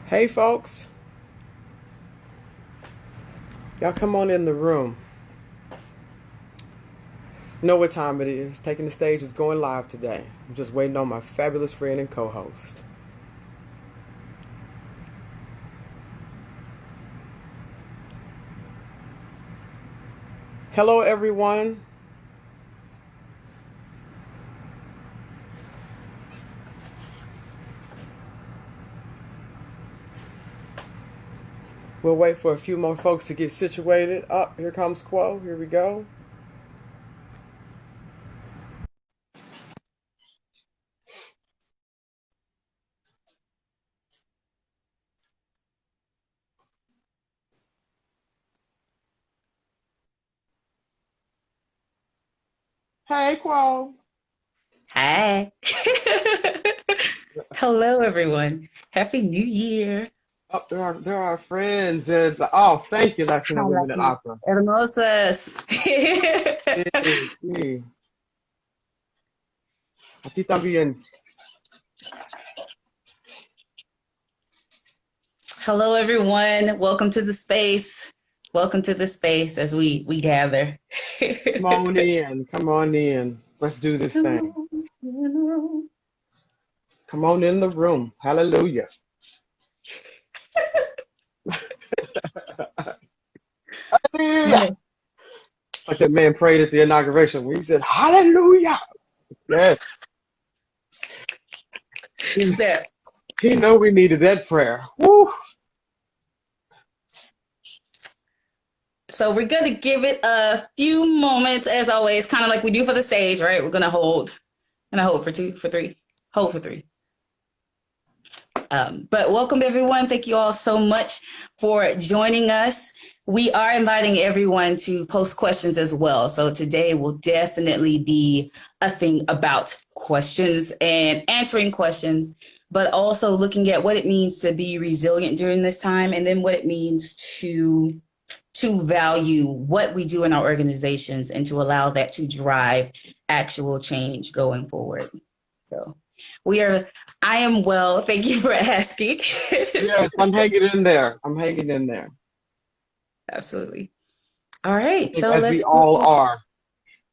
Hey folks, y'all come on in the room. You know what time it is. Taking the Stage is going live today. I'm just waiting on my fabulous friend and co-host. Hello everyone. We'll wait for a few more folks to get situated. Up, here comes Quo. Here we go. Hey Quo. Hi. Hello, everyone. Happy New Year. Oh, there are friends and oh, thank you, Latina Hola, Women in Opera. hermosas. Sí, sí. A ti también. Hello, everyone. Welcome to the space. Welcome to the space as we gather. Come on in. Come on in. Let's do this thing. Come on in the room. Hallelujah. Hallelujah. Like that man prayed at the inauguration when he said, Hallelujah. Yes. He, Steps. he know we needed that prayer. Woo. So we're gonna give it a few moments, as always, kind of like we do for the stage, right? We're gonna hold. And I hold for two, for three. Hold for three. But welcome everyone. Thank you all so much for joining us. We are inviting everyone to post questions as well. So today will definitely be a thing about questions and answering questions, but also looking at what it means to be resilient during this time, and then what it means to value what we do in our organizations and to allow that to drive actual change going forward. So we are, I am well. Thank you for asking. Yes, I'm hanging in there. I'm hanging in there. Absolutely. All I right. think So as we let's get all this, are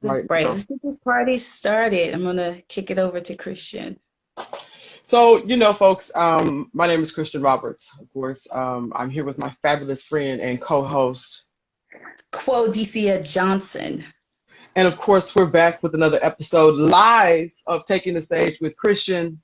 right right. now. Let's get this party started. I'm going to kick it over to Christian. So, folks, my name is Christian Roberts. Of course, I'm here with my fabulous friend and co-host. Quo Dicia Johnson. And of course, we're back with another episode live of Taking the Stage with Christian.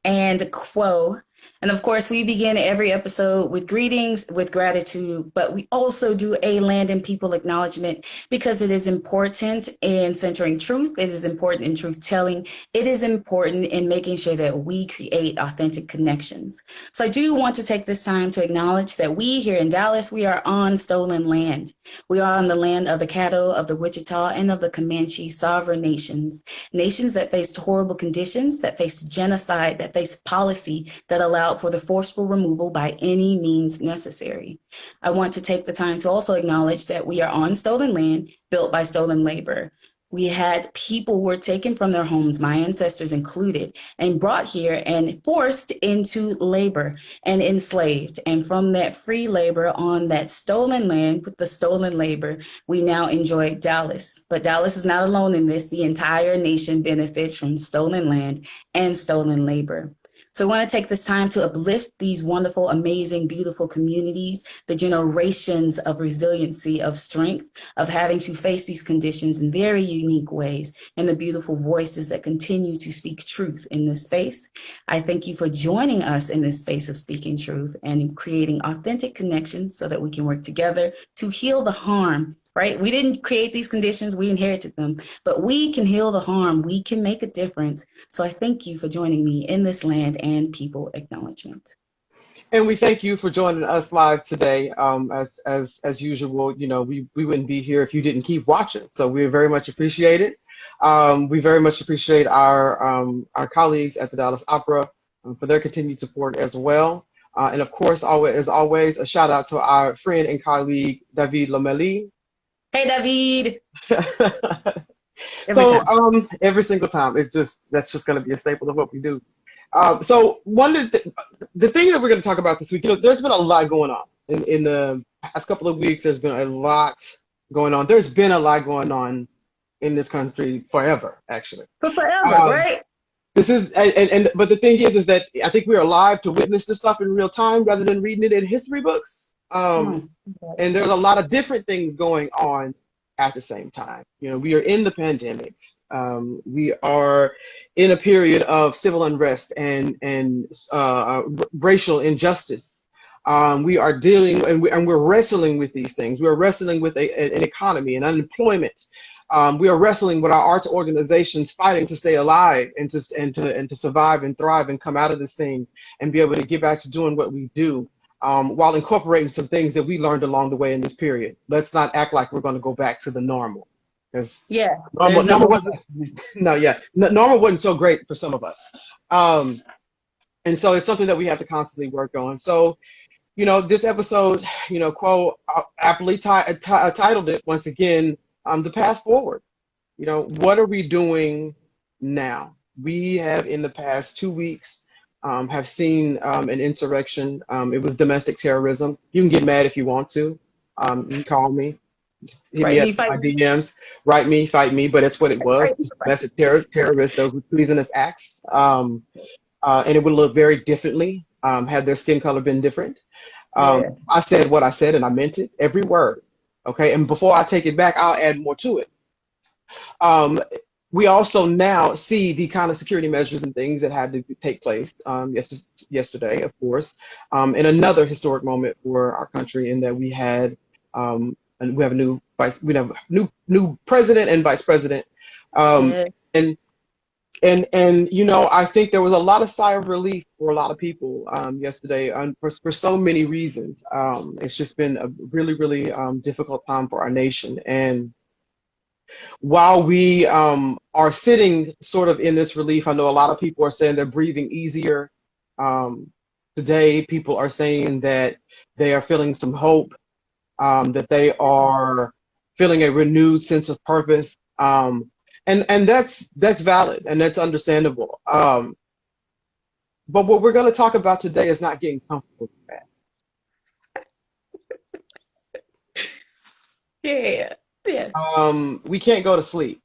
And Quo. And of course, we begin every episode with greetings, with gratitude, but we also do a land and people acknowledgement because it is important in centering truth. It is important in truth telling. It is important in making sure that we create authentic connections. So I do want to take this time to acknowledge that we here in Dallas, we are on stolen land. We are on the land of the Caddo, of the Wichita, and of the Comanche sovereign nations. Nations that faced horrible conditions, that faced genocide, that faced policy that allowed for the forceful removal by any means necessary. I want to take the time to also acknowledge that we are on stolen land built by stolen labor. We had people who were taken from their homes, my ancestors included, and brought here and forced into labor and enslaved. And from that free labor on that stolen land with the stolen labor, we now enjoy Dallas. But Dallas is not alone in this. The entire nation benefits from stolen land and stolen labor. So I want to take this time to uplift these wonderful, amazing, beautiful communities, the generations of resiliency, of strength, of having to face these conditions in very unique ways, and the beautiful voices that continue to speak truth in this space. I thank you for joining us in this space of speaking truth and creating authentic connections so that we can work together to heal the harm, right? We didn't create these conditions, we inherited them, but we can heal the harm, we can make a difference. So I thank you for joining me in this land and people acknowledgement. And we thank you for joining us live today. As usual, we wouldn't be here if you didn't keep watching. So we very much appreciate it. We very much appreciate our colleagues at the Dallas Opera for their continued support as well. And of course, always as always, a shout out to our friend and colleague David Lomeli. Hey, David, every So time. every single time, that's just going to be a staple of what we do. So one of the thing that we're going to talk about this week, there's been a lot going on in the past couple of weeks. There's been a lot going on. There's been a lot going on in this country forever, actually. For forever, Um, right? this is but the thing is that I think we're alive to witness this stuff in real time rather than reading it in history books. Mm. And there's a lot of different things going on at the same time. We are in the pandemic. We are in a period of civil unrest and racial injustice. We are dealing and we're wrestling with these things. We're wrestling with an economy and unemployment. We are wrestling with our arts organizations fighting to stay alive and to survive and thrive and come out of this thing and be able to get back to doing what we do, while incorporating some things that we learned along the way in this period. Let's not act like we're going to go back to the normal, because normal wasn't normal wasn't so great for some of us, and so it's something that we have to constantly work on. So this episode, Quo aptly titled it once again, the path forward. What are we doing now? We have in the past 2 weeks have seen an insurrection. It was domestic terrorism. You can get mad if you want to. You can call me, hit me up my DMs, write me, fight me, but it's what it was. Domestic terrorists, those with treasonous acts. And it would look very differently had their skin color been different. I said what I said and I meant it, every word. Okay, and before I take it back, I'll add more to it. We also now see the kind of security measures and things that had to take place yesterday, of course, in another historic moment for our country, in that we had and we have a new president and vice president, and I think there was a lot of sigh of relief for a lot of people yesterday, for so many reasons. It's just been a really, really difficult time for our nation. And while we are sitting sort of in this relief, I know a lot of people are saying they're breathing easier. Today, people are saying that they are feeling some hope, that they are feeling a renewed sense of purpose. And that's valid and that's understandable. But what we're going to talk about today is not getting comfortable with that. Yeah. We can't go to sleep.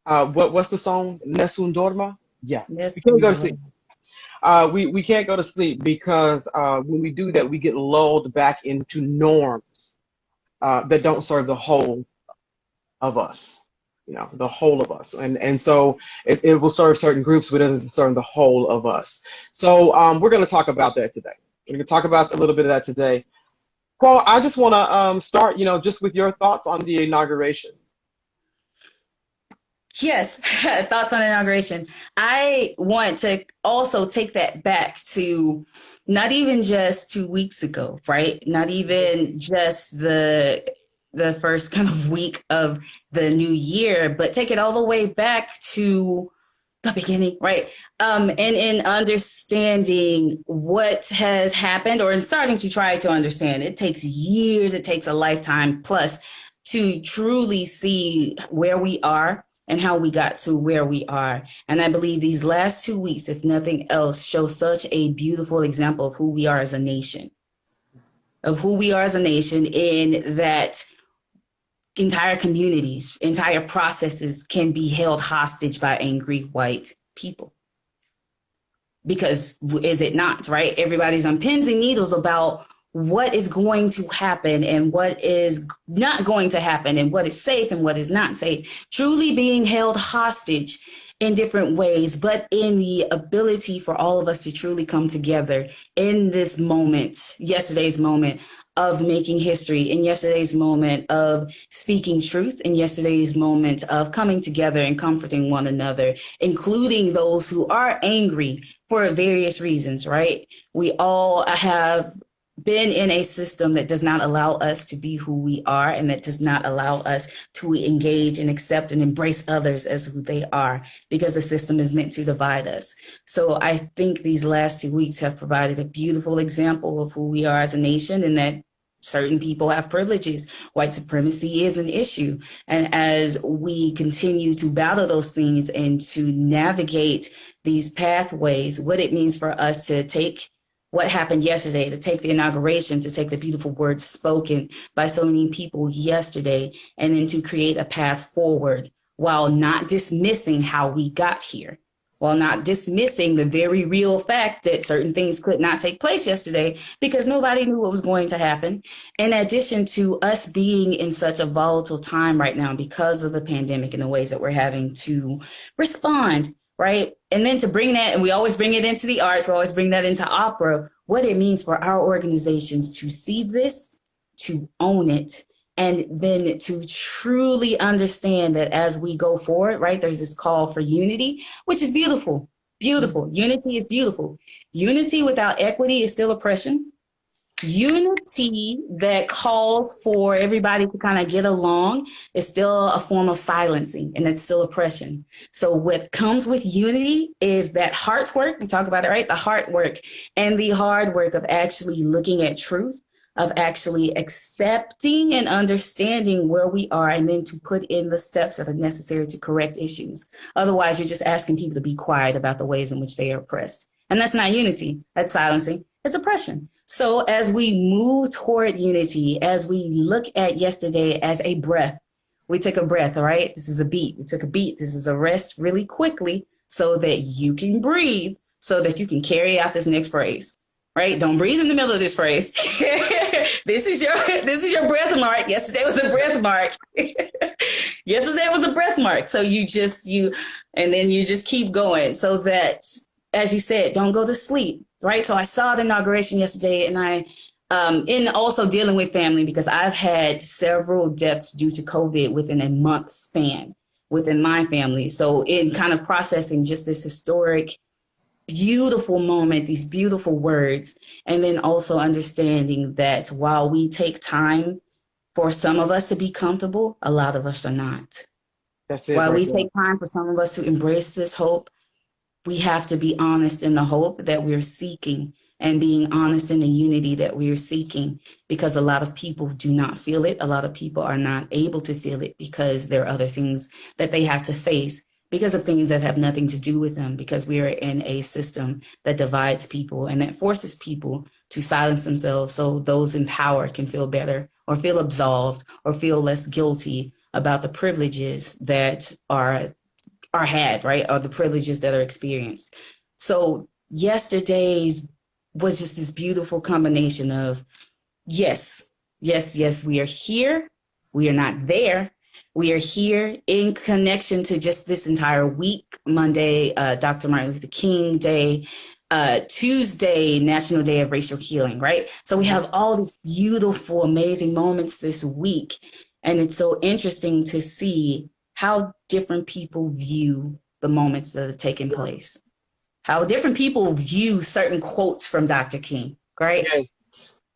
What's the song? Nessun dorma? Yeah. We can't go to sleep. We can't go to sleep because when we do that, we get lulled back into norms that don't serve the whole of us, the whole of us. And so it will serve certain groups, but it doesn't serve the whole of us. So we're going to talk about that today. We're going to talk about a little bit of that today. Paul, I just want to start, just with your thoughts on the inauguration. Yes, thoughts on inauguration. I want to also take that back to not even just 2 weeks ago, right? Not even just the first kind of week of the new year, but take it all the way back to the beginning, right? And in understanding what has happened, or in starting to try to understand, it takes years, it takes a lifetime plus to truly see where we are and how we got to where we are. And I believe these last 2 weeks, if nothing else, show such a beautiful example of who we are as a nation, in that entire communities, entire processes can be held hostage by angry white people. Because is it not, right? Everybody's on pins and needles about what is going to happen and what is not going to happen and what is safe and what is not safe. Truly being held hostage in different ways, but in the ability for all of us to truly come together in this moment, yesterday's moment of making history, in yesterday's moment of speaking truth, in yesterday's moment of coming together and comforting one another, including those who are angry for various reasons, right? We all have been in a system that does not allow us to be who we are, and that does not allow us to engage and accept and embrace others as who they are, because the system is meant to divide us. So I think these last 2 weeks have provided a beautiful example of who we are as a nation, and that Certain people have privileges. White supremacy is an issue. And as we continue to battle those things and to navigate these pathways, what it means for us to take what happened yesterday, to take the inauguration, to take the beautiful words spoken by so many people yesterday, and then to create a path forward while not dismissing how we got here, while not dismissing the very real fact that certain things could not take place yesterday because nobody knew what was going to happen. In addition to us being in such a volatile time right now because of the pandemic and the ways that we're having to respond, right? And then to bring that, and we always bring it into the arts, we always bring that into opera, what it means for our organizations to see this, to own it, and then to truly understand that as we go forward, right, there's this call for unity, which is beautiful. Beautiful. Unity is beautiful. Unity without equity is still oppression. Unity that calls for everybody to kind of get along is still a form of silencing, and it's still oppression. So what comes with unity is that heart work. We talk about it, right? The heart work and the hard work of actually looking at truth, of actually accepting and understanding where we are, and then to put in the steps that are necessary to correct issues. Otherwise, you're just asking people to be quiet about the ways in which they are oppressed. And that's not unity. That's silencing. It's oppression. So as we move toward unity, as we look at yesterday as a breath, we took a breath, all right? This is a beat. We took a beat. This is a rest really quickly so that you can breathe, so that you can carry out this next phrase, right? Don't breathe in the middle of this phrase. This is your breath mark. Yesterday was a breath mark. Yesterday was a breath mark. So and then you just keep going so that, as you said, don't go to sleep. Right. So I saw the inauguration yesterday, and in also dealing with family, because I've had several deaths due to COVID within a month span within my family. So in kind of processing just this historic, beautiful moment, these beautiful words, and then also understanding that while we take time for some of us to be comfortable, a lot of us are not. That's it. While Right we there. take time for some of us to embrace this hope, we have to be honest in the hope that we're seeking, and being honest in the unity that we're seeking, because a lot of people do not feel it. A lot of people are not able to feel it because there are other things that they have to face because of things that have nothing to do with them, because we are in a system that divides people and that forces people to silence themselves so those in power can feel better or feel absolved or feel less guilty about the privileges that are had, right? Or the privileges that are experienced. So yesterday's was just this beautiful combination of yes, we are here. We are not there. We are here in connection to just this entire week. Monday, Dr. Martin Luther King Day, Tuesday, National Day of Racial Healing, right? So we have all these beautiful, amazing moments this week. And it's so interesting to see how different people view the moments that are taking place, how different people view certain quotes from Dr. King, right? Yes.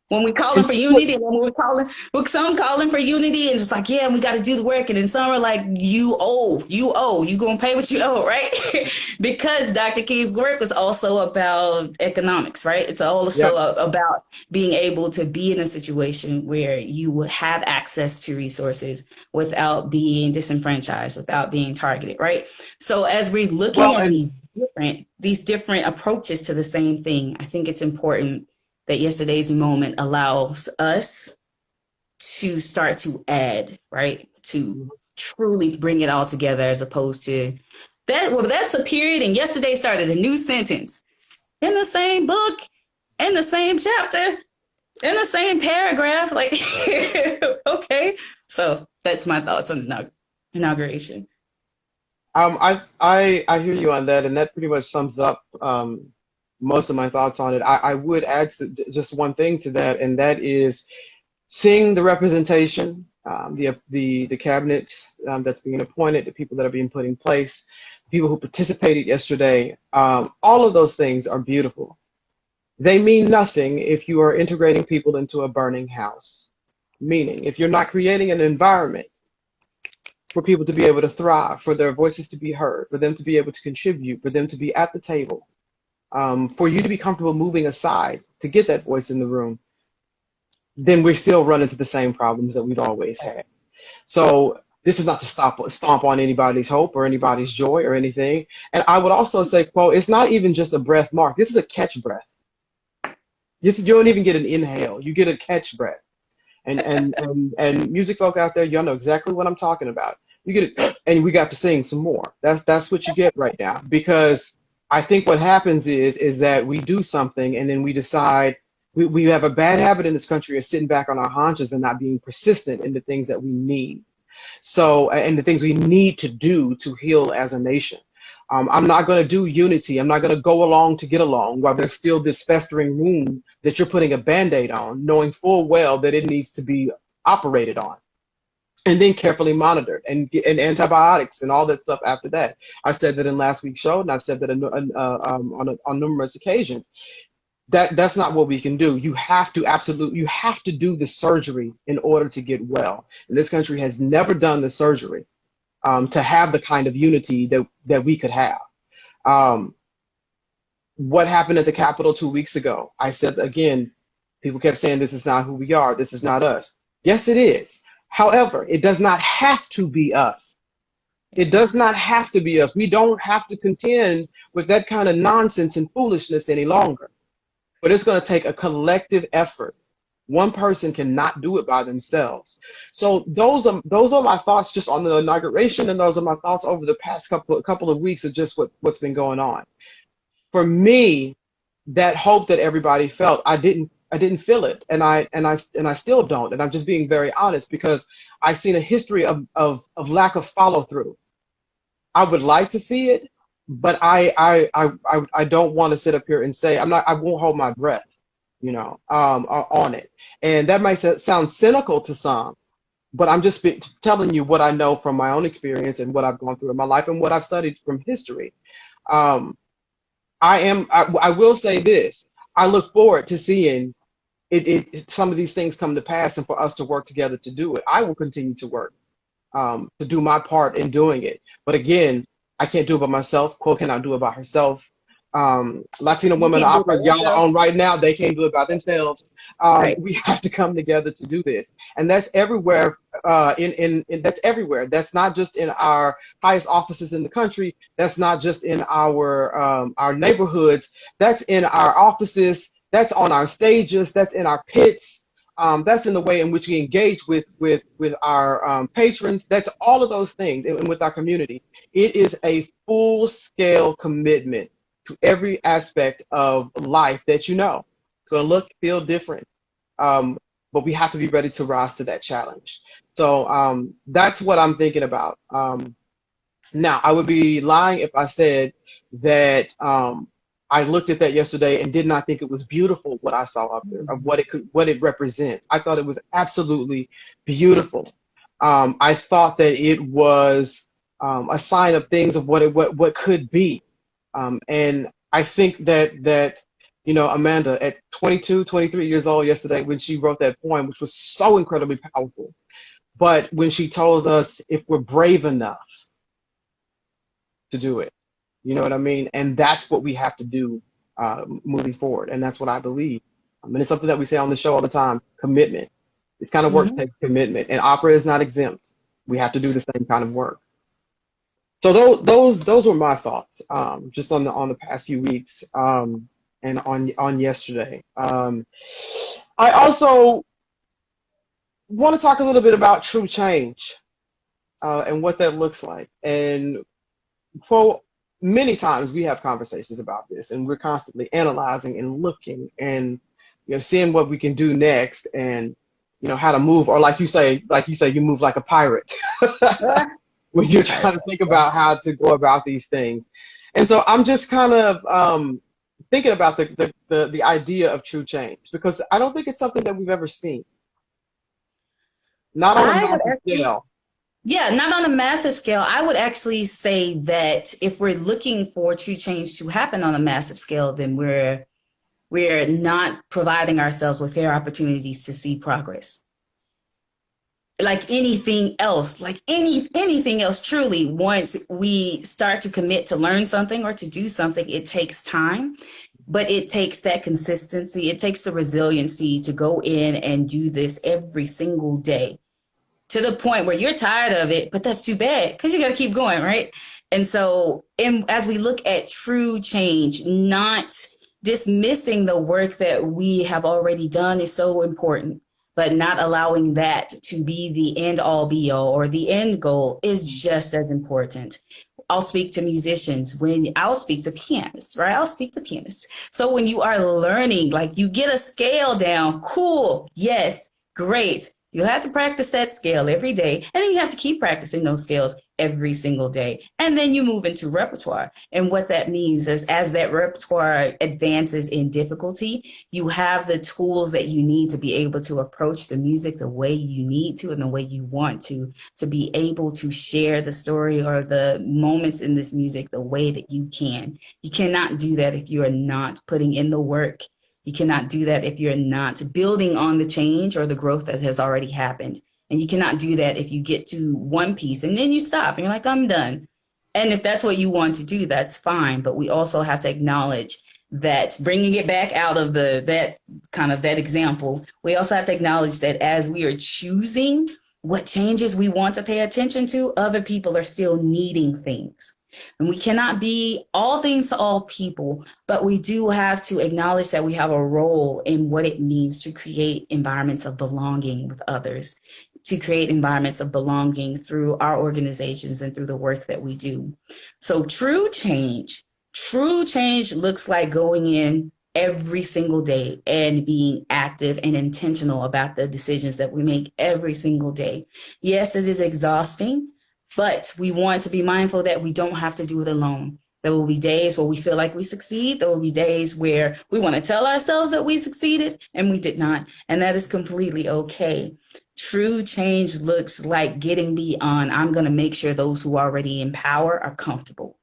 When we call him for unity, and when some calling for unity, and just like, yeah, we got to do the work, and then some are like, you gonna pay what you owe, right? Because Dr. King's work was also about economics, right? It's also about being able to be in a situation where you would have access to resources without being disenfranchised, without being targeted, right? So as we're looking at these different approaches to the same thing, I think it's important that yesterday's moment allows us to start to add, right? To truly bring it all together, as opposed to that. Well, that's a period, and yesterday started a new sentence in the same book, in the same chapter, in the same paragraph. Like, okay. So that's my thoughts on the inauguration. I hear you on that, and that pretty much sums up most of my thoughts on it. I would add just one thing to that, and that is seeing the representation, the cabinet that's being appointed, the people that are being put in place, people who participated yesterday. All of those things are beautiful. They mean nothing if you are integrating people into a burning house. Meaning, if you're not creating an environment for people to be able to thrive, for their voices to be heard, for them to be able to contribute, for them to be at the table, for you to be comfortable moving aside to get that voice in the room, then we still run into the same problems that we've always had. So this is not to stomp on anybody's hope or anybody's joy or anything. And I would also say, quote, it's not even just a breath mark. This is a catch breath. You don't even get an inhale. You get a catch breath. And music folk out there, y'all know exactly what I'm talking about. You get it, and we got to sing some more. That's what you get right now. Because I think what happens is that we do something and then we decide we have a bad habit in this country of sitting back on our haunches and not being persistent in the things that we need. So, and the things we need to do to heal as a nation. I'm not going to do unity. I'm not going to go along to get along while there's still this festering wound that you're putting a Band-Aid on, knowing full well that it needs to be operated on and then carefully monitored and antibiotics and all that stuff after that. I said that in last week's show, and I've said that on numerous occasions. That's not what we can do. You have to do the surgery in order to get well. And this country has never done the surgery to have the kind of unity that we could have. What happened at the Capitol 2 weeks ago? I said, again, people kept saying, this is not who we are. This is not us. Yes, it is. However, it does not have to be us. It does not have to be us. We don't have to contend with that kind of nonsense and foolishness any longer. But it's going to take a collective effort. One person cannot do it by themselves. So those are my thoughts just on the inauguration, and those are my thoughts over the past couple of weeks of just what's been going on. For me, that hope that everybody felt, I didn't feel it, and I still don't. And I'm just being very honest, because I've seen a history of lack of follow through. I would like to see it, but I don't want to sit up here and say I won't hold my breath, on it. And that might sound cynical to some, but I'm just telling you what I know from my own experience and what I've gone through in my life and what I've studied from history. I will say this: I look forward to seeing some of these things come to pass, and for us to work together to do it. I will continue to work to do my part in doing it. But again, I can't do it by myself. Quo cannot do it by herself. Latino Women Opera, y'all are on right now, they can't do it by themselves. Right. We have to come together to do this. And that's everywhere, that's everywhere. That's not just in our highest offices in the country. That's not just in our neighborhoods. That's in our offices. That's on our stages. That's in our pits. That's in the way in which we engage with our patrons. That's all of those things, and with our community. It is a full-scale commitment to every aspect of life that you know. It's going to look, feel different, but we have to be ready to rise to that challenge. So that's what I'm thinking about. Now, I would be lying if I said that I looked at that yesterday and did not think it was beautiful what I saw up there, of what it represents. I thought it was absolutely beautiful. I thought that it was a sign of things of what could be. And I think that Amanda, at 22, 23 years old yesterday, when she wrote that poem, which was so incredibly powerful, but when she told us if we're brave enough to do it, you know what I mean? And that's what we have to do moving forward. And that's what I believe. And it's something that we say on the show all the time: commitment. This kind of work takes commitment, and opera is not exempt. We have to do the same kind of work. So those were my thoughts, just on the past few weeks, and on yesterday. I also want to talk a little bit about true change and what that looks like. And for many times we have conversations about this, and we're constantly analyzing and looking and seeing what we can do next, and how to move, or like you say, you move like a pirate. When you're trying to think about how to go about these things. And so I'm just kind of thinking about the idea of true change, because I don't think it's something that we've ever seen. Not on a massive scale. Yeah, not on a massive scale. I would actually say that if we're looking for true change to happen on a massive scale, then we're not providing ourselves with fair opportunities to see progress. Like anything else, truly, once we start to commit to learn something or to do something, it takes time. But it takes that consistency. It takes the resiliency to go in and do this every single day to the point where you're tired of it, but that's too bad because you got to keep going, right? And so, as we look at true change, not dismissing the work that we have already done is so important, but not allowing that to be the end all be all or the end goal is just as important. I'll speak to musicians when I'll speak to pianists, right? I'll speak to pianists. So when you are learning, like you get a scale down, cool, yes, great. You have to practice that scale every day, and then you have to keep practicing those scales every single day. And then you move into repertoire. And what that means is as that repertoire advances in difficulty, you have the tools that you need to be able to approach the music the way you need to and the way you want to be able to share the story or the moments in this music the way that you can. You cannot do that if you are not putting in the work. You cannot do that if you're not building on the change or the growth that has already happened. And you cannot do that if you get to one piece and then you stop and you're like, I'm done. And if that's what you want to do, that's fine. But we also have to acknowledge that bringing it back out of that example, we also have to acknowledge that as we are choosing what changes we want to pay attention to, other people are still needing things. And we cannot be all things to all people, but we do have to acknowledge that we have a role in what it means to create environments of belonging with others, to create environments of belonging through our organizations and through the work that we do. So true change looks like going in every single day and being active and intentional about the decisions that we make every single day. Yes, it is exhausting. But we want to be mindful that we don't have to do it alone. There will be days where we feel like we succeed. There will be days where we want to tell ourselves that we succeeded and we did not. And that is completely okay. True change looks like getting beyond, I'm going to make sure those who are already in power are comfortable.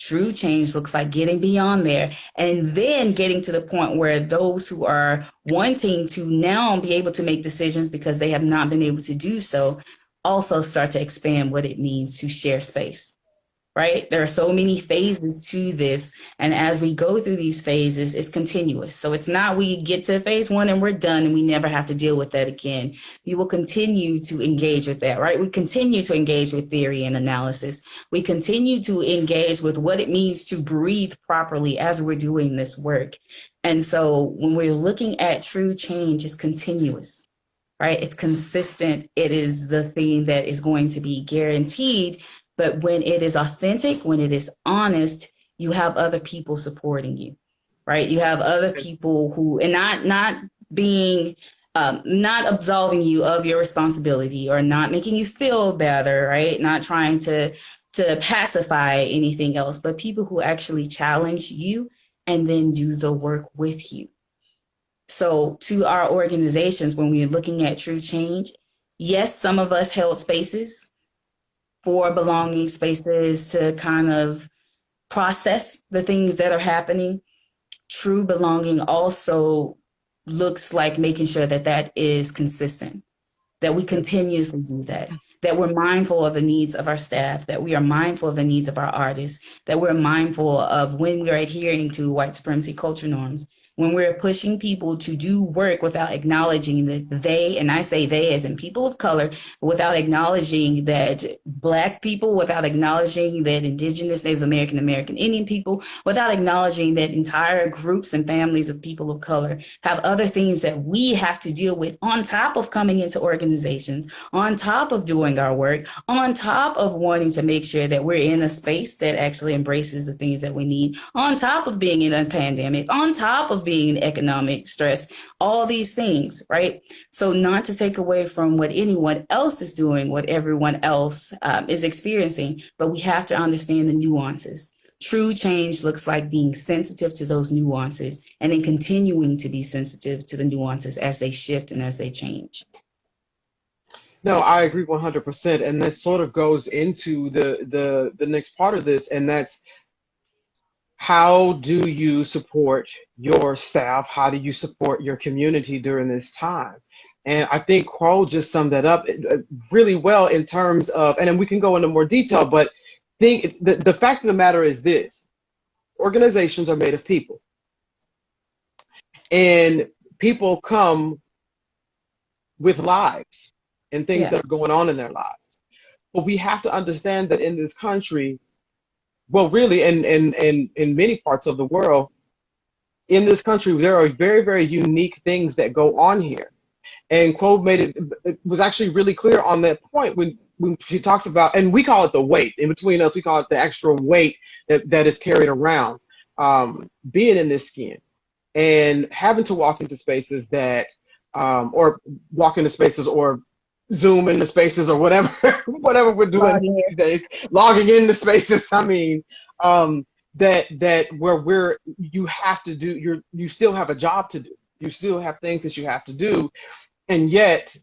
True change looks like getting beyond there and then getting to the point where those who are wanting to now be able to make decisions because they have not been able to do so also start to expand what it means to share space, right? There are so many phases to this. And as we go through these phases, it's continuous. So it's not we get to phase one and we're done and we never have to deal with that again. We will continue to engage with that, right? We continue to engage with theory and analysis. We continue to engage with what it means to breathe properly as we're doing this work. And so when we're looking at true change, it's continuous. Right? It's consistent. It is the thing that is going to be guaranteed. But when it is authentic, when it is honest, you have other people supporting you, right? You have other people who, and not being, not absolving you of your responsibility or not making you feel better, right? Not trying to pacify anything else, but people who actually challenge you and then do the work with you. So to our organizations, when we're looking at true change, yes, some of us held spaces for belonging, spaces to kind of process the things that are happening. True belonging also looks like making sure that that is consistent, that we continuously do that we're mindful of the needs of our staff, that we are mindful of the needs of our artists, that we're mindful of when we're adhering to white supremacy culture norms, when we're pushing people to do work without acknowledging that they, and I say they as in people of color, without acknowledging that Black people, without acknowledging that Indigenous, Native American, American Indian people, without acknowledging that entire groups and families of people of color have other things that we have to deal with on top of coming into organizations, on top of doing our work, on top of wanting to make sure that we're in a space that actually embraces the things that we need, on top of being in a pandemic, on top of being in economic stress, all these things, right? So not to take away from what anyone else is doing, what everyone else is experiencing, but we have to understand the nuances. True change looks like being sensitive to those nuances and then continuing to be sensitive to the nuances as they shift and as they change. No, I agree 100%. And this sort of goes into the next part of this, and that's how do you support your staff? How do you support your community during this time? And I think Quo just summed that up really well in terms of, and then we can go into more detail, but the fact of the matter is this: organizations are made of people. And people come with lives and things Yeah. that are going on in their lives. But we have to understand that in this country, well, really, in many parts of the world, in this country, there are very, very unique things that go on here. And Quo it was actually really clear on that point when she talks about, and we call it the weight. In between us, we call it the extra weight that is carried around, being in this skin and having to walk into spaces that, or walk into spaces or Zoom into spaces or whatever, whatever we're doing Logging these days, logging into spaces. I mean, that where you have to do, you still have a job to do. You still have things that you have to do, and yet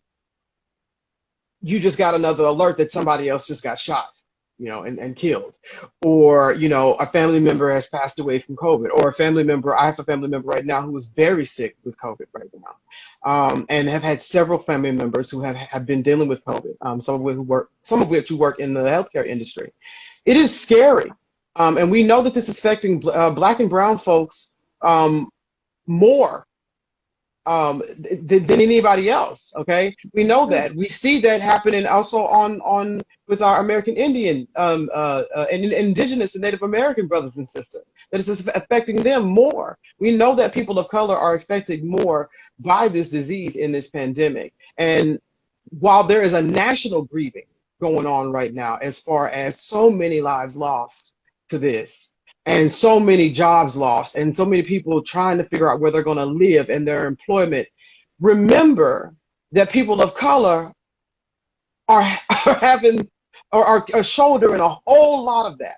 you just got another alert that somebody else just got shot, and killed, or a family member has passed away from COVID, or I have a family member right now who is very sick with COVID right now, and have had several family members who have been dealing with COVID, some of which who work in the healthcare industry. It is scary, and we know that this is affecting Black and brown folks more than anybody else. Okay, we know that. We see that happening also on with our American Indian and Indigenous and Native American brothers and sisters. That is affecting them more. We know that people of color are affected more by this disease in this pandemic. And while there is a national grieving going on right now, as far as so many lives lost to this, and so many jobs lost, and so many people trying to figure out where they're going to live and their employment, remember that people of color are having or are shouldering a whole lot of that.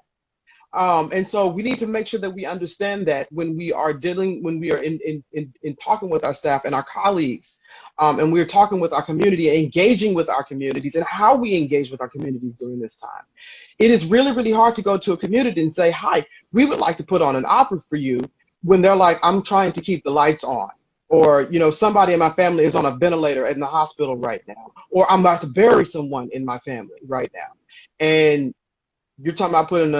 And so we need to make sure that we understand that when we are in talking with our staff and our colleagues, and we're talking with our community, engaging with our communities, and how we engage with our communities during this time. It is really, really hard to go to a community and say, hi, we would like to put on an opera for you, when they're like, I'm trying to keep the lights on. Or, somebody in my family is on a ventilator in the hospital right now. Or I'm about to bury someone in my family right now. And you're talking about putting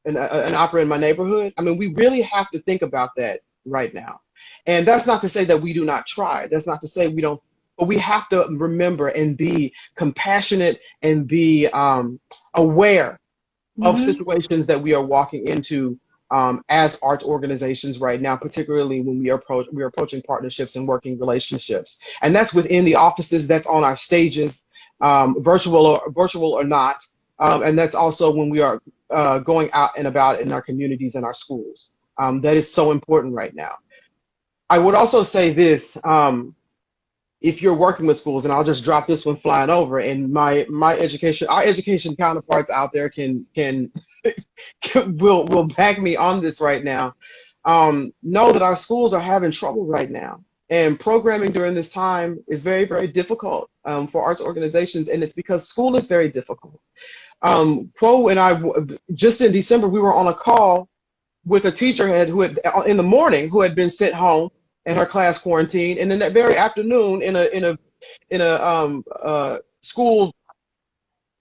an opera in my neighborhood. I mean, we really have to think about that right now. And that's not to say that we do not try. That's not to say we don't, but we have to remember and be compassionate and be aware of situations that we are walking into as arts organizations right now, particularly when we are approaching partnerships and working relationships. And that's within the offices, that's on our stages, virtual or not. And that's also when we are going out and about in our communities and our schools. That is so important right now. I would also say this, if you're working with schools, and I'll just drop this one flying over, and our education counterparts out there will back me on this right now. Know that our schools are having trouble right now. And programming during this time is very, very difficult for arts organizations, and it's because school is very difficult. Quo and I, just in December, we were on a call with a teacher in the morning who had been sent home and her class quarantined, and then that very afternoon in a school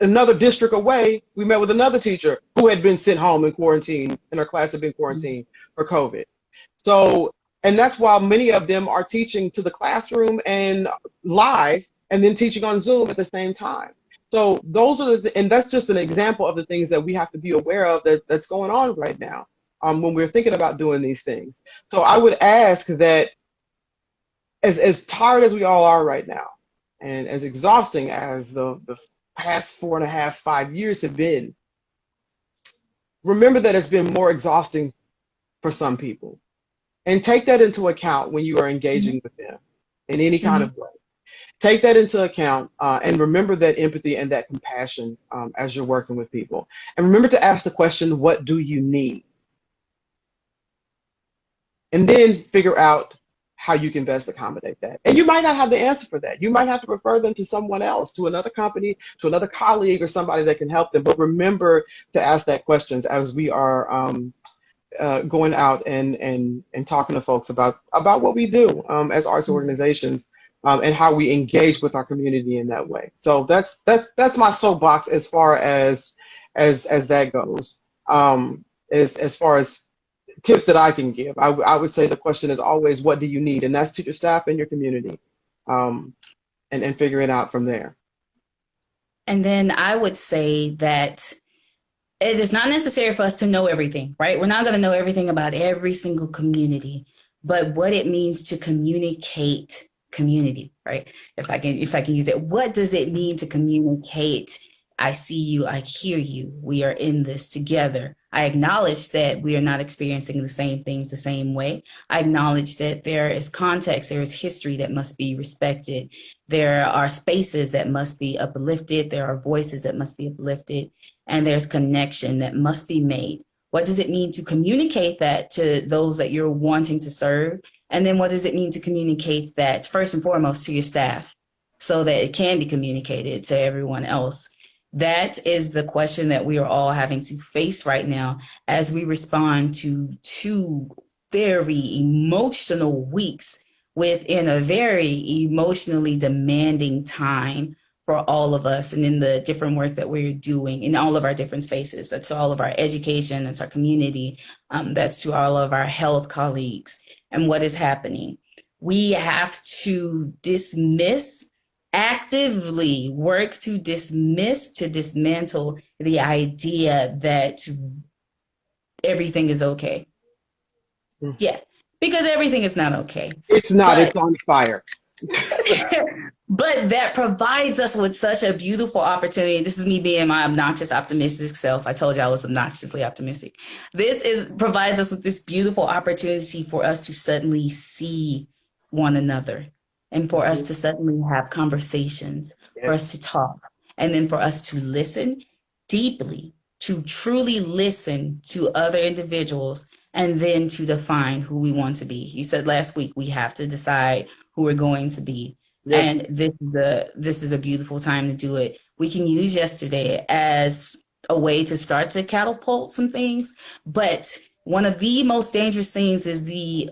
another district away, we met with another teacher who had been sent home and quarantined, and her class had been quarantined for COVID. So, and that's why many of them are teaching to the classroom and live, and then teaching on Zoom at the same time. So those are and that's just an example of the things that we have to be aware of that's going on right now when we're thinking about doing these things. So I would ask that, as tired as we all are right now, and as exhausting as the past 4.5, 5 years have been, remember that it's been more exhausting for some people. And take that into account when you are engaging with them in any kind of way. Take that into account and remember that empathy and that compassion as you're working with people. And remember to ask the question, what do you need? And then figure out how you can best accommodate that. And you might not have the answer for that. You might have to refer them to someone else, to another company, to another colleague, or somebody that can help them. But remember to ask that questions as we are going out and talking to folks about what we do as arts organizations, and how we engage with our community in that way. So that's my soapbox as far as that goes. As far as tips that I can give. I would say the question is always, what do you need? And that's to your staff and your community, and figuring it out from there. And then I would say that it is not necessary for us to know everything, right? We're not going to know everything about every single community, but what it means to communicate community, right? If I can use it, what does it mean to communicate? I see you, I hear you. We are in this together. I acknowledge that we are not experiencing the same things the same way. I acknowledge that there is context, there is history that must be respected. There are spaces that must be uplifted. There are voices that must be uplifted, and there's connection that must be made. What does it mean to communicate that to those that you're wanting to serve? And then what does it mean to communicate that first and foremost to your staff so that it can be communicated to everyone else? That is the question that we are all having to face right now as we respond to two very emotional weeks within a very emotionally demanding time for all of us, and in the different work that we're doing in all of our different spaces. That's all of our education, that's our community, that's to all of our health colleagues. And what is happening? We have to actively work to dismantle the idea that everything is okay. Yeah, because everything is not okay. It's not, it's on fire. But that provides us with such a beautiful opportunity. This is me being my obnoxious, optimistic self. I told you I was obnoxiously optimistic. Provides us with this beautiful opportunity for us to suddenly see one another, and for us to suddenly have conversations, for us to talk, and then for us to listen deeply, to truly listen to other individuals, and then to define who we want to be. You said last week we have to decide who we're going to be. Yes. And this is a beautiful time to do it. We can use yesterday as a way to start to catapult some things, but one of the most dangerous things is the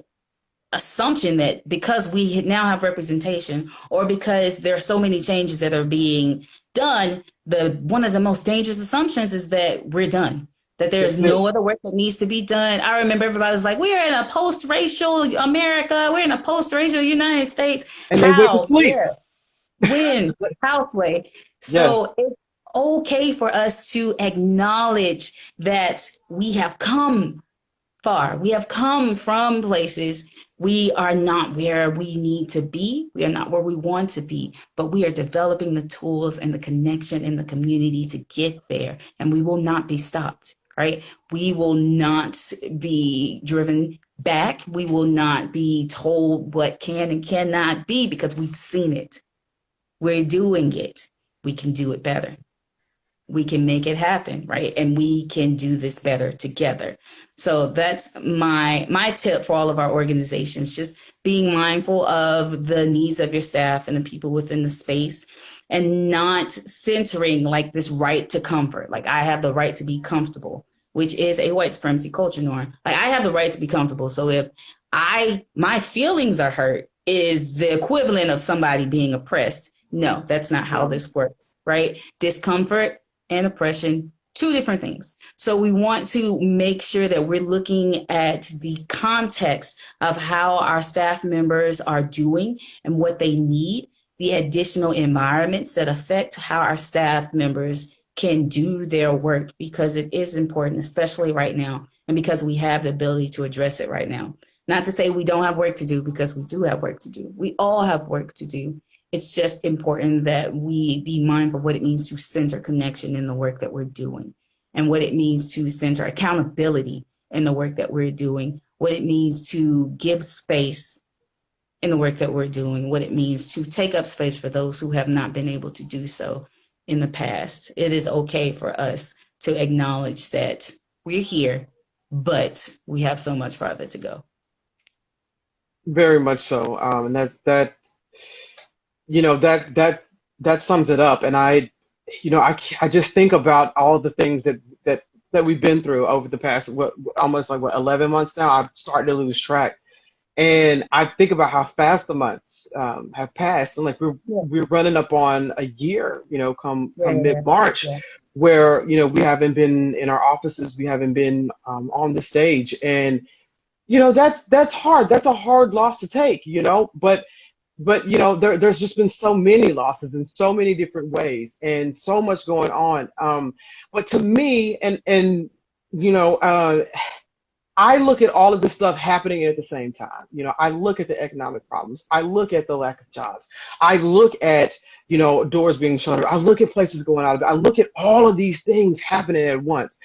assumption that because we now have representation, or because there are so many changes that are being done, one of the most dangerous assumptions is that we're done, that there's no other work that needs to be done. I remember everybody was like, we're in a post-racial America, we're in a post-racial United States. And they went to sleep. When? Houseway. So it's okay for us to acknowledge that we have come far. We have come from places. We are not where we need to be. We are not where we want to be, but we are developing the tools and the connection in the community to get there, and we will not be stopped, right? We will not be driven back. We will not be told what can and cannot be, because we've seen it. We're doing it. We can do it better. We can make it happen, right? And we can do this better together. So that's my tip for all of our organizations, just being mindful of the needs of your staff and the people within the space, and not centering like this right to comfort. Like, I have the right to be comfortable, which is a white supremacy culture norm. Like, I have the right to be comfortable. So if my feelings are hurt is the equivalent of somebody being oppressed. No, that's not how this works, right? Discomfort and oppression, two different things. So we want to make sure that we're looking at the context of how our staff members are doing and what they need, the additional environments that affect how our staff members can do their work, because it is important, especially right now, and because we have the ability to address it right now. Not to say we don't have work to do, because we do have work to do. We all have work to do. It's just important that we be mindful of what it means to center connection in the work that we're doing, and what it means to center accountability in the work that we're doing, what it means to give space in the work that we're doing, what it means to take up space for those who have not been able to do so in the past. It is okay for us to acknowledge that we're here, but we have so much farther to go. Very much so. And that sums it up. And I just think about all the things that we've been through over the past, almost 11 months now. I'm starting to lose track. And I think about how fast the months have passed. And we're running up on a year, come mid-March. where, we haven't been in our offices, we haven't been on the stage. And, that's hard. That's a hard loss to take, but there's just been so many losses in so many different ways and so much going on. But to me, and you know, I look at all of this stuff happening at the same time. I look at the economic problems. I look at the lack of jobs. I look at, doors being shuttered. I look at places going out of it. I look at all of these things happening at once.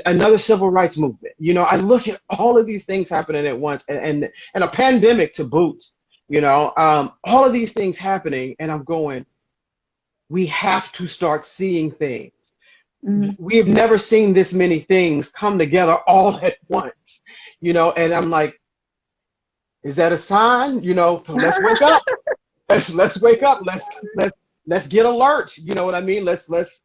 Another civil rights movement. I look at all of these things happening at once, and a pandemic to boot. All of these things happening, and I'm going, we have to start seeing things. We have never seen this many things come together all at once, and I'm like, is that a sign? Let's wake up. Let's wake up. Let's get alert. You know what I mean? Let's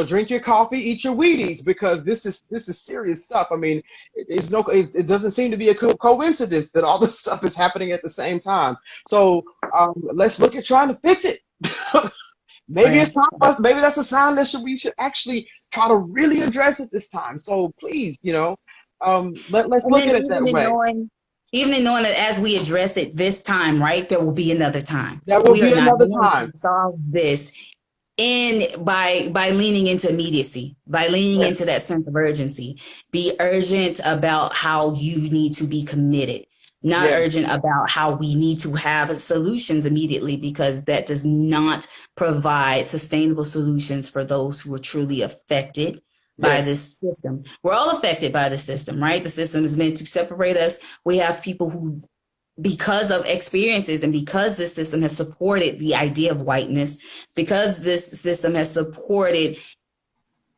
drink your coffee, eat your Wheaties, because this is serious stuff. I mean, it doesn't seem to be a coincidence that all this stuff is happening at the same time. So let's look at trying to fix it. Maybe it's time for us. Maybe that's a sign that we should actually try to really address it this time. So please, let's look at it that way. Even in knowing that as we address it this time, right, there will be another time. There will be another time. Solve this by leaning into immediacy, by leaning into that sense of urgency. Be urgent about how you need to be committed. Not urgent about how we need to have solutions immediately, because that does not provide sustainable solutions for those who are truly affected by this system. We're all affected by the system, right? The system is meant to separate us. We have people who, because of experiences and because this system has supported the idea of whiteness, because this system has supported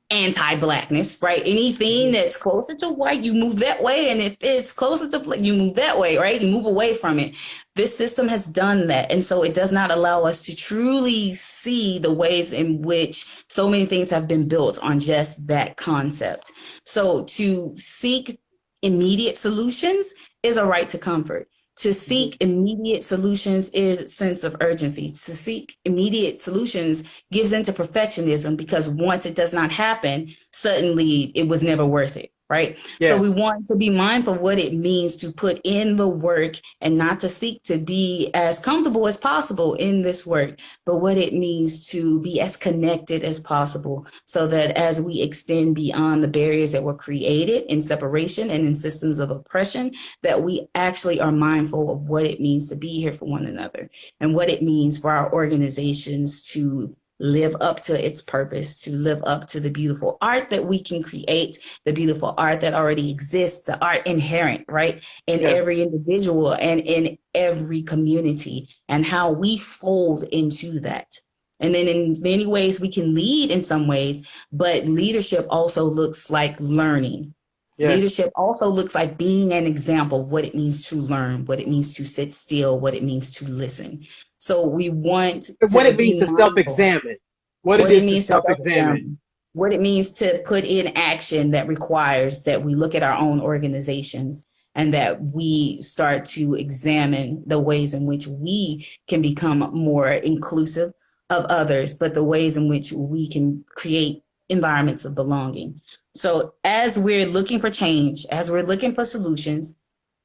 anti-blackness, right? Anything that's closer to white, you move that way. And if it's closer to black, you move that way, right? You move away from it. This system has done that. And so it does not allow us to truly see the ways in which so many things have been built on just that concept. So to seek immediate solutions is a right to comfort. To seek immediate solutions is a sense of urgency. To seek immediate solutions gives into perfectionism, because once it does not happen, suddenly it was never worth it, right? So we want to be mindful of what it means to put in the work and not to seek to be as comfortable as possible in this work, but what it means to be as connected as possible, so that as we extend beyond the barriers that were created in separation and in systems of oppression, that we actually are mindful of what it means to be here for one another and what it means for our organizations to live up to its purpose, to live up to the beautiful art that we can create, the beautiful art that already exists, the art inherent, right, in every individual and in every community, and how we fold into that. And then in many ways we can lead in some ways, but leadership also looks like learning. Leadership also looks like being an example of what it means to learn, what it means to sit still, what it means to listen. So we want what it means to self-examine. What it means to self-examine. What it means to put in action that requires that we look at our own organizations and that we start to examine the ways in which we can become more inclusive of others, but the ways in which we can create environments of belonging. So as we're looking for change, as we're looking for solutions,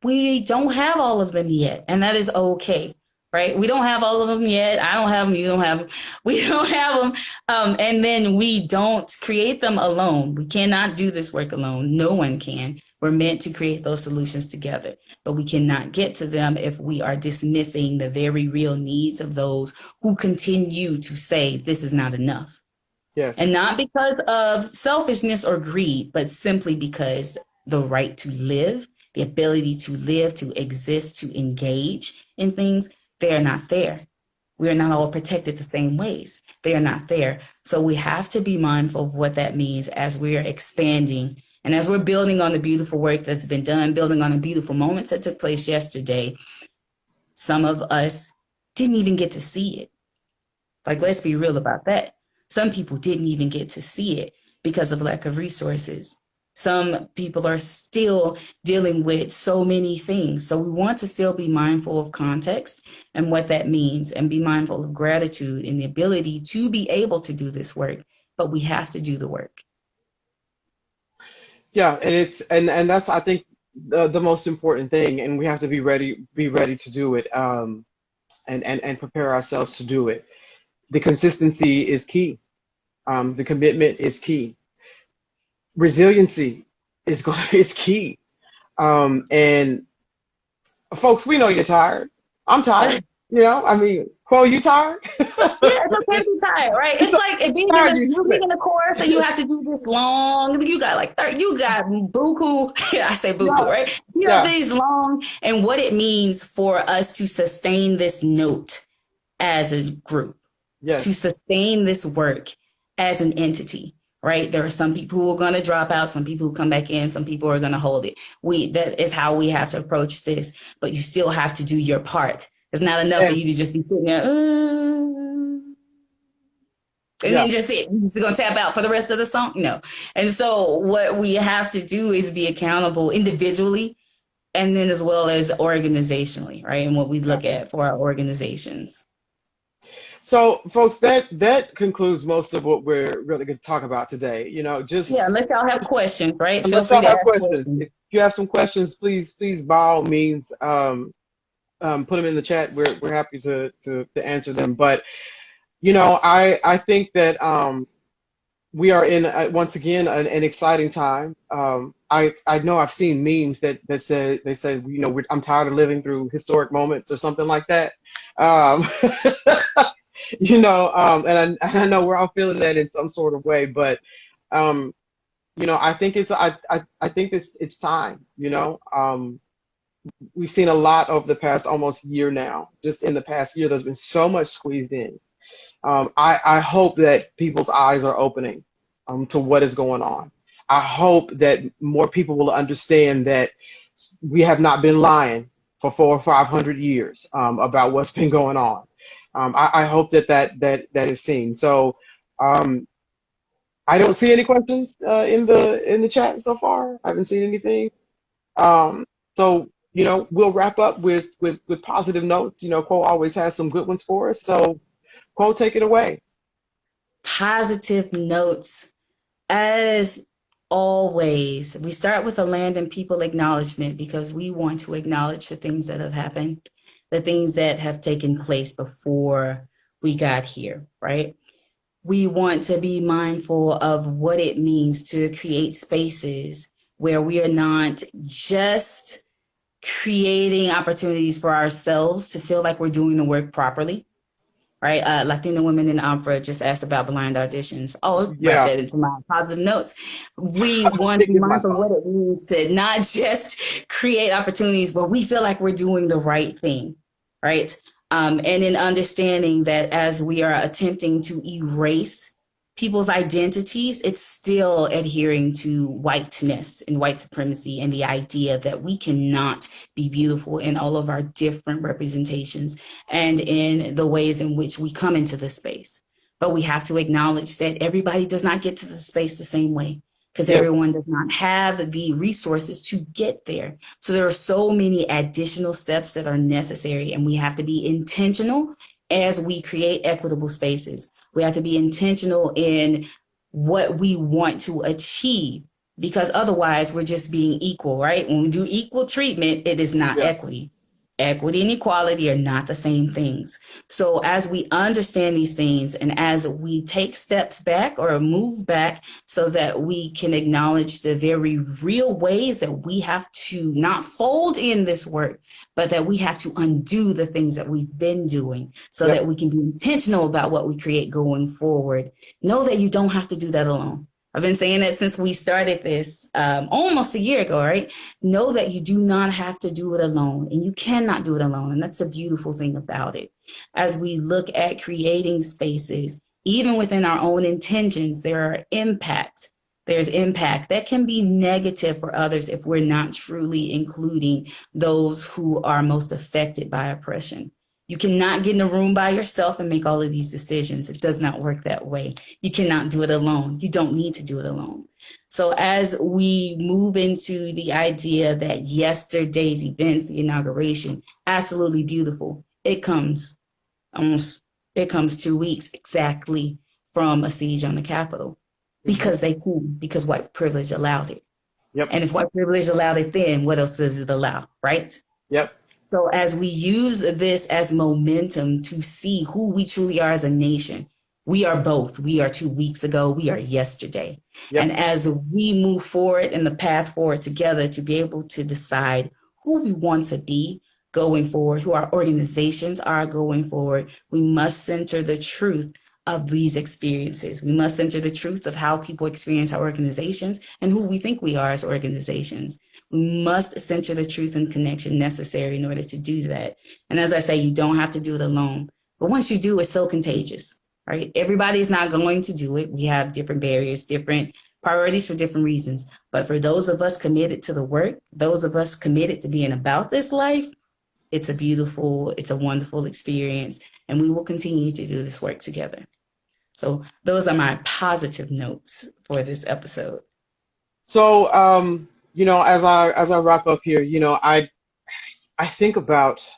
we don't have all of them yet, and that is okay. Right? We don't have all of them yet. I don't have them. You don't have them. We don't have them. And then we don't create them alone. We cannot do this work alone. No one can. We're meant to create those solutions together, but we cannot get to them if we are dismissing the very real needs of those who continue to say this is not enough. And not because of selfishness or greed, but simply because the right to live, the ability to live, to exist, to engage in things, they are not there. We are not all protected the same ways. They are not there. So we have to be mindful of what that means as we are expanding and as we're building on the beautiful work that's been done, building on the beautiful moments that took place yesterday. Some of us didn't even get to see it. Like, let's be real about that. Some people didn't even get to see it because of lack of resources. Some people are still dealing with so many things. So we want to still be mindful of context and what that means, and be mindful of gratitude and the ability to be able to do this work but we have to do the work. Yeah, and and that's, I think, the most important thing, and we have to be ready to do it, and prepare ourselves to do it. The consistency is key. The commitment is key. Resiliency is key. And folks, we know you're tired. I'm tired. I mean, Quo, you tired? Yeah, it's okay to be tired, right? It's It's like being in tired, a you being human. in a course and you have to do this long. You got like 30, you got buku. I say buku, Yeah, right? You know yeah, these long and what it means for us to sustain this note as a group, to yes, sustain this work as an entity, right? There are some people who are going to drop out, some people who come back in, some people are going to hold it. That is how we have to approach this, but you still have to do your part. It's not enough for and you to just be sitting there, and yeah. then just it. You're just gonna tap out for the rest of the song? No. And so what we have to do is be accountable individually and then as well as organizationally, right? And what we Yeah. look at for our organizations. So, folks, that concludes most of what we're really going to talk about today. Yeah, Just unless y'all have questions, right? Feel unless free y'all to have ask questions. questions. If you have some questions, please, by all means, put them in the chat. We're happy to answer them. But I think that we are in, once again, an exciting time. I know I've seen memes that say I'm tired of living through historic moments or something like that. Um, and I know we're all feeling that in some sort of way, but um, I think I think it's time. We've seen a lot over the past almost year now. Just in the past year, there's been so much squeezed in. I hope that people's eyes are opening to what is going on. I hope that more people will understand that we have not been lying for 400 or 500 years about what's been going on. I hope that is seen. So I don't see any questions in the chat so far. I haven't seen anything. So we'll wrap up with positive notes. Quo always has some good ones for us. So Quo, take it away. Positive notes. As always, we start with a land and people acknowledgement because we want to acknowledge the things that have happened, the things that have taken place before we got here, right? We want to be mindful of what it means to create spaces where we are not just creating opportunities for ourselves to feel like we're doing the work properly, right? Latina women in opera just asked about blind auditions. I'll wrap Yeah, that into my positive notes. We want to pick be is my mindful of thought. what it means to not just create opportunities where we feel like we're doing the right thing, right? And in understanding that as we are attempting to erase people's identities, it's still adhering to whiteness and white supremacy and the idea that we cannot be beautiful in all of our different representations and in the ways in which we come into the space. But we have to acknowledge that everybody does not get to the space the same way because Yes, everyone does not have the resources to get there. So there are so many additional steps that are necessary, and we have to be intentional as we create equitable spaces. We have to be intentional in what we want to achieve because otherwise we're just being equal, right? When we do equal treatment, it is not yeah, equity. Equity and equality are not the same things. So as we understand these things and as we take steps back or move back so that we can acknowledge the very real ways that we have to not fold in this work, but that we have to undo the things that we've been doing so yep, that we can be intentional about what we create going forward. Know that you don't have to do that alone. I've been saying that since we started this almost a year ago, right? Know that you do not have to do it alone and you cannot do it alone. And that's a beautiful thing about it. As we look at creating spaces, even within our own intentions, there are impacts. There's impact that can be negative for others if we're not truly including those who are most affected by oppression. You cannot get in a room by yourself and make all of these decisions. It does not work that way. You cannot do it alone. You don't need to do it alone. So as we move into the idea that yesterday's events, the inauguration, absolutely beautiful, it comes 2 weeks exactly from a siege on the Capitol Hmm. because they could, because white privilege allowed it. Yep. And if white privilege allowed it then, what else does it allow, right? Yep. So as we use this as momentum to see who we truly are as a nation, we are both. We are 2 weeks ago. We are yesterday. And Yep. as we move forward in the path forward together to be able to decide who we want to be going forward, who our organizations are going forward, we must center the truth of these experiences. We must center the truth of how people experience our organizations and who we think we are as organizations. We must center the truth and connection necessary in order to do that. And as I say, you don't have to do it alone. But once you do, it's so contagious, right? Everybody is not going to do it. We have different barriers, different priorities for different reasons. But for those of us committed to the work, those of us committed to being about this life, it's a beautiful, it's a wonderful experience. And we will continue to do this work together. So those are my positive notes for this episode. So, as I wrap up here, I think about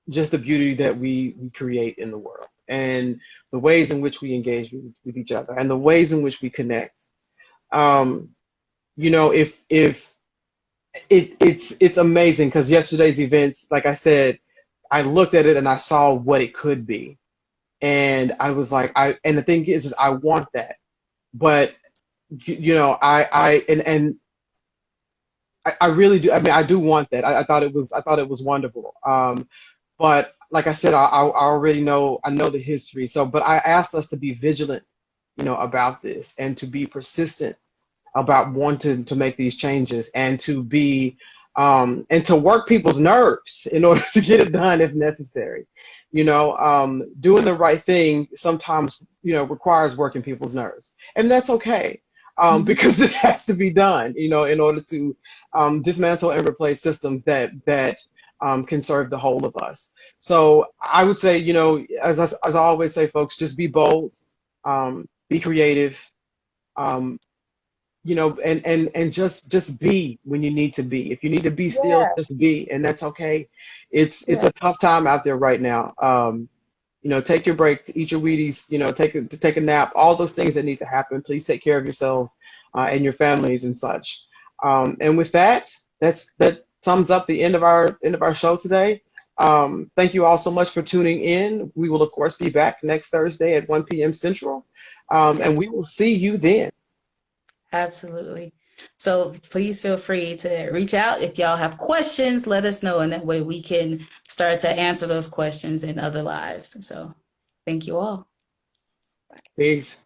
just the beauty that we create in the world and the ways in which we engage with each other and the ways in which we connect. Um, if it's amazing because yesterday's events, like I said, I looked at it and I saw what it could be. And I was like, and the thing is I want that. But I really do. I mean, I do want that. I thought it was wonderful. But like I said, I already know, I know the history. So, but I asked us to be vigilant, about this and to be persistent about wanting to make these changes and to be and to work people's nerves in order to get it done if necessary. Doing the right thing sometimes requires working people's nerves, and that's okay. Because it has to be done, in order to dismantle and replace systems that can serve the whole of us. So I would say, as I always say, folks, just be bold, be creative, um, and just be when you need to be. If you need to be still, Yeah, just be, and that's okay. It's yeah. a tough time out there right now. Take your break, eat your Wheaties, take a nap, all those things that need to happen. Please take care of yourselves and your families and such. And with that sums up the end of our show today. Thank you all so much for tuning in. We will of course be back next Thursday at 1 p.m. Central, and Yes. we will see you then. Absolutely. So please feel free to reach out if y'all have questions. Let us know, and that way we can start to answer those questions in other lives. So thank you all. Peace.